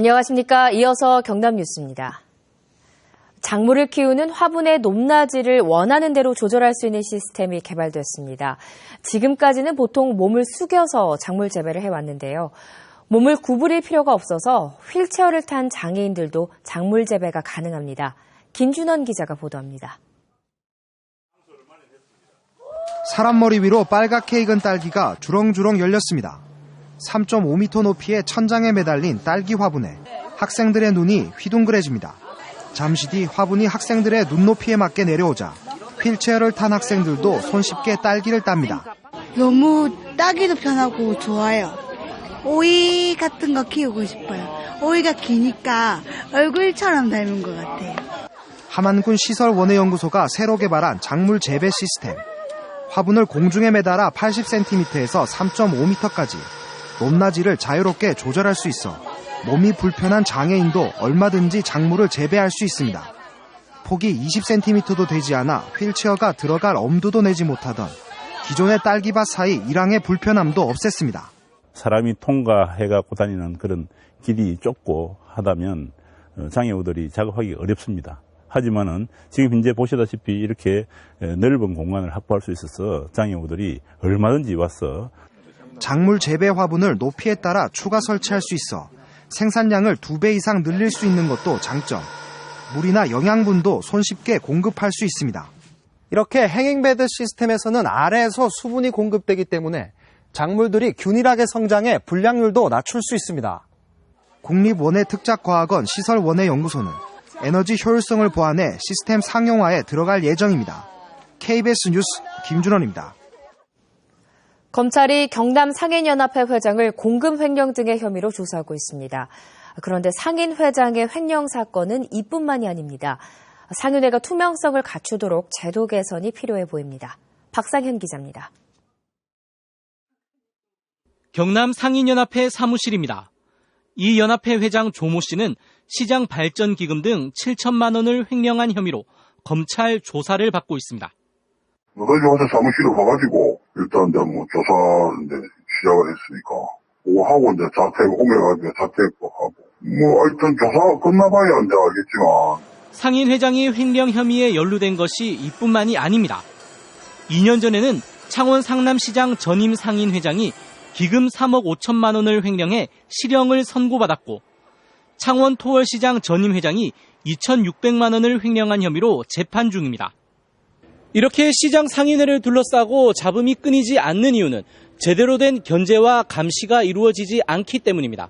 안녕하십니까. 이어서 경남 뉴스입니다. 작물을 키우는 화분의 높낮이를 원하는 대로 조절할 수 있는 시스템이 개발됐습니다. 지금까지는 보통 몸을 숙여서 작물 재배를 해왔는데요. 몸을 구부릴 필요가 없어서 휠체어를 탄 장애인들도 작물 재배가 가능합니다. 김준원 기자가 보도합니다. 사람 머리 위로 빨갛게 익은 딸기가 주렁주렁 열렸습니다. 3.5m 높이의 천장에 매달린 딸기 화분에 학생들의 눈이 휘둥그레집니다. 잠시 뒤 화분이 학생들의 눈높이에 맞게 내려오자 휠체어를 탄 학생들도 손쉽게 딸기를 땁니다. 너무 따기도 편하고 좋아요. 오이 같은 거 키우고 싶어요. 오이가 기니까 얼굴처럼 닮은 것 같아요. 함안군 시설원예연구소가 새로 개발한 작물 재배 시스템. 화분을 공중에 매달아 80cm에서 3.5m까지 높낮이를 자유롭게 조절할 수 있어 몸이 불편한 장애인도 얼마든지 작물을 재배할 수 있습니다. 폭이 20cm도 되지 않아 휠체어가 들어갈 엄두도 내지 못하던 기존의 딸기밭 사이 일항의 불편함도 없앴습니다. 사람이 통과해갖고 다니는 그런 길이 좁고 하다면 장애우들이 작업하기 어렵습니다. 하지만은 지금 현재 보시다시피 이렇게 넓은 공간을 확보할 수 있어서 장애우들이 얼마든지 와서 작물 재배 화분을 높이에 따라 추가 설치할 수 있어 생산량을 2배 이상 늘릴 수 있는 것도 장점. 물이나 영양분도 손쉽게 공급할 수 있습니다. 이렇게 행잉베드 시스템에서는 아래에서 수분이 공급되기 때문에 작물들이 균일하게 성장해 불량률도 낮출 수 있습니다. 국립원예특작과학원 시설원예연구소는 에너지 효율성을 보완해 시스템 상용화에 들어갈 예정입니다. KBS 뉴스 김준원입니다. 검찰이 경남 상인연합회 회장을 공금 횡령 등의 혐의로 조사하고 있습니다. 그런데 상인 회장의 횡령 사건은 이뿐만이 아닙니다. 상인회가 투명성을 갖추도록 제도 개선이 필요해 보입니다. 박상현 기자입니다. 경남 상인연합회 사무실입니다. 이 연합회 회장 조모 씨는 시장 발전 기금 등 7천만 원을 횡령한 혐의로 검찰 조사를 받고 있습니다. 너희한테 사무실에 가가지고 일단 이제 조사 시작을 했으니까 그거 하고 이제 자택 옮겨가지고 자택 하고 하여튼 조사가 끝나봐야 이제 알겠지만. 상인 회장이 횡령 혐의에 연루된 것이 이뿐만이 아닙니다. 2년 전에는 창원 상남시장 전임 상인 회장이 기금 3억 5천만 원을 횡령해 실형을 선고받았고 창원 토월시장 전임 회장이 2,600만 원을 횡령한 혐의로 재판 중입니다. 이렇게 시장 상인회를 둘러싸고 잡음이 끊이지 않는 이유는 제대로 된 견제와 감시가 이루어지지 않기 때문입니다.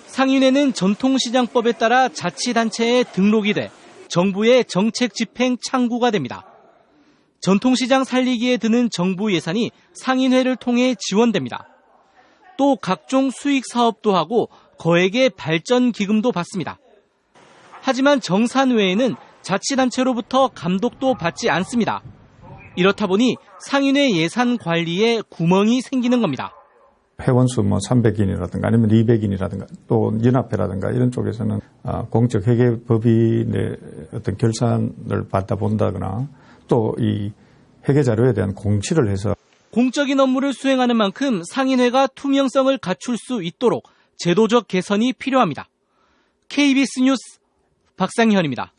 상인회는 전통시장법에 따라 자치단체에 등록이 돼 정부의 정책 집행 창구가 됩니다. 전통시장 살리기에 드는 정부 예산이 상인회를 통해 지원됩니다. 또 각종 수익 사업도 하고 거액의 발전 기금도 받습니다. 하지만 정산 외에는 자치단체로부터 감독도 받지 않습니다. 이렇다 보니 상인회 예산 관리에 구멍이 생기는 겁니다. 회원수 300인이라든가 아니면 200인이라든가 또 연합회라든가 이런 쪽에서는 공적 회계법인의 어떤 결산을 받아본다거나 또 이 회계 자료에 대한 공시를 해서 공적인 업무를 수행하는 만큼 상인회가 투명성을 갖출 수 있도록 제도적 개선이 필요합니다. KBS 뉴스 박상현입니다.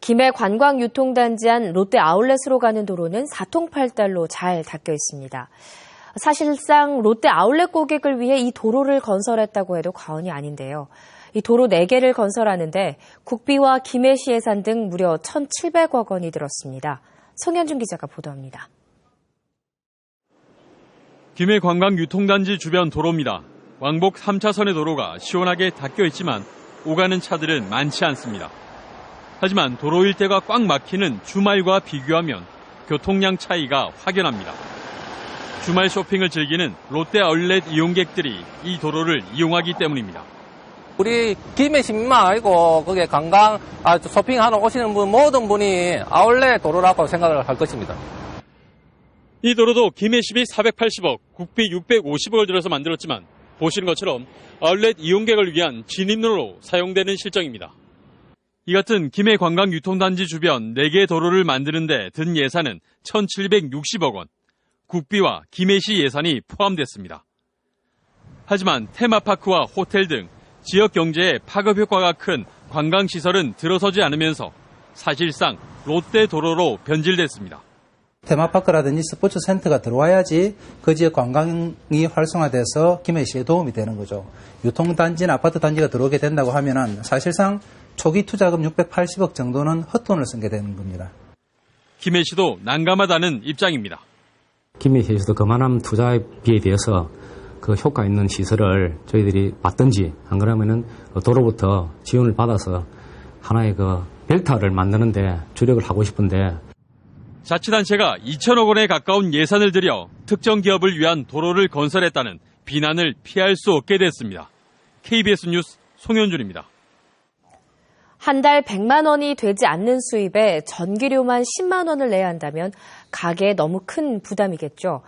김해 관광유통단지 안 롯데 아울렛으로 가는 도로는 사통팔달로 잘 닦여 있습니다. 사실상 롯데 아울렛 고객을 위해 이 도로를 건설했다고 해도 과언이 아닌데요. 이 도로 4개를 건설하는데 국비와 김해시 예산 등 무려 1,700억 원이 들었습니다. 송현준 기자가 보도합니다. 김해 관광유통단지 주변 도로입니다. 왕복 3차선의 도로가 시원하게 닦여 있지만 오가는 차들은 많지 않습니다. 하지만 도로 일대가 꽉 막히는 주말과 비교하면 교통량 차이가 확연합니다. 주말 쇼핑을 즐기는 롯데 아울렛 이용객들이 이 도로를 이용하기 때문입니다. 우리 김해 시민만 아니고 거기에 관광 쇼핑하러 오시는 분 모든 분이 아울렛 도로라고 생각을 할 것입니다. 이 도로도 김해 시비 480억, 국비 650억을 들여서 만들었지만 보시는 것처럼 아울렛 이용객을 위한 진입로로 사용되는 실정입니다. 이 같은 김해 관광유통단지 주변 4개 도로를 만드는 데 든 예산은 1,760억 원, 국비와 김해시 예산이 포함됐습니다. 하지만 테마파크와 호텔 등 지역 경제에 파급 효과가 큰 관광시설은 들어서지 않으면서 사실상 롯데 도로로 변질됐습니다. 테마파크라든지 스포츠 센터가 들어와야지 그 지역 관광이 활성화돼서 김해시에 도움이 되는 거죠. 유통단지나 아파트 단지가 들어오게 된다고 하면은 사실상 초기 투자금 680억 정도는 헛돈을 쓴 게 되는 겁니다. 김해시도 난감하다는 입장입니다. 김해시에서도 그만한 투자비에 대해서 그 효과 있는 시설을 저희들이 받든지 안 그러면은 도로부터 지원을 받아서 하나의 그 벨타를 만드는데 주력을 하고 싶은데 자치단체가 2천억 원에 가까운 예산을 들여 특정 기업을 위한 도로를 건설했다는 비난을 피할 수 없게 됐습니다. KBS 뉴스 송현준입니다. 한 달 100만 원이 되지 않는 수입에 전기료만 10만 원을 내야 한다면 가게에 너무 큰 부담이겠죠.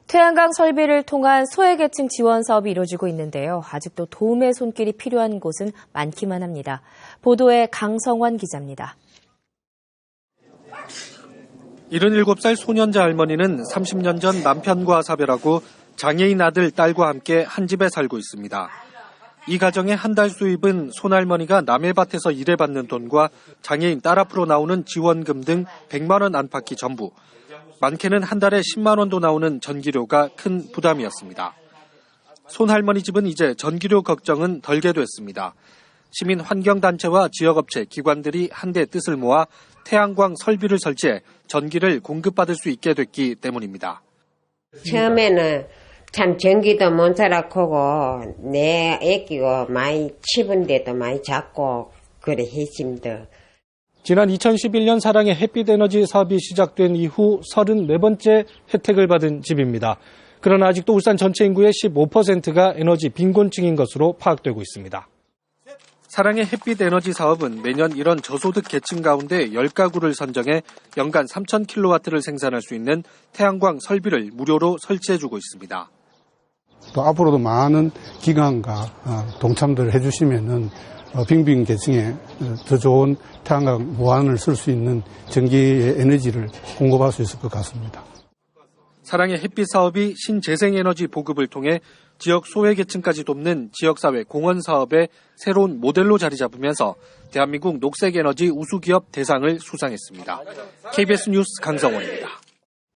태양광 설비를 통한 소외계층 지원 사업이 이루어지고 있는데요. 아직도 도움의 손길이 필요한 곳은 많기만 합니다. 보도에 강성환 기자입니다. 77살 소년자 할머니는 30년 전 남편과 사별하고 장애인 아들, 딸과 함께 한 집에 살고 있습니다. 이 가정의 한 달 수입은 손할머니가 남의 밭에서 일해받는 돈과 장애인 딸 앞으로 나오는 지원금 등 100만 원 안팎이 전부, 많게는 한 달에 10만 원도 나오는 전기료가 큰 부담이었습니다. 손할머니 집은 이제 전기료 걱정은 덜게 됐습니다. 시민 환경단체와 지역업체, 기관들이 한데 뜻을 모아 태양광 설비를 설치해 전기를 공급받을 수 있게 됐기 때문입니다. 처음에는 참 전기도 못 살아보고 내 애기고 많이 치분데도 많이 잡고 그래 했습니다. 지난 2011년 사랑의 햇빛에너지 사업이 시작된 이후 34번째 혜택을 받은 집입니다. 그러나 아직도 울산 전체 인구의 15%가 에너지 빈곤층인 것으로 파악되고 있습니다. 사랑의 햇빛 에너지 사업은 매년 이런 저소득 계층 가운데 10가구를 선정해 연간 3,000kW를 생산할 수 있는 태양광 설비를 무료로 설치해주고 있습니다. 또 앞으로도 많은 기관과 동참들을 해주시면은 빈빈 계층에 더 좋은 태양광 무한을 쓸 수 있는 전기의 에너지를 공급할 수 있을 것 같습니다. 사랑의 햇빛 사업이 신재생에너지 보급을 통해 지역 소외계층까지 돕는 지역사회 공헌 사업의 새로운 모델로 자리 잡으면서 대한민국 녹색에너지 우수기업 대상을 수상했습니다. KBS 뉴스 강성원입니다.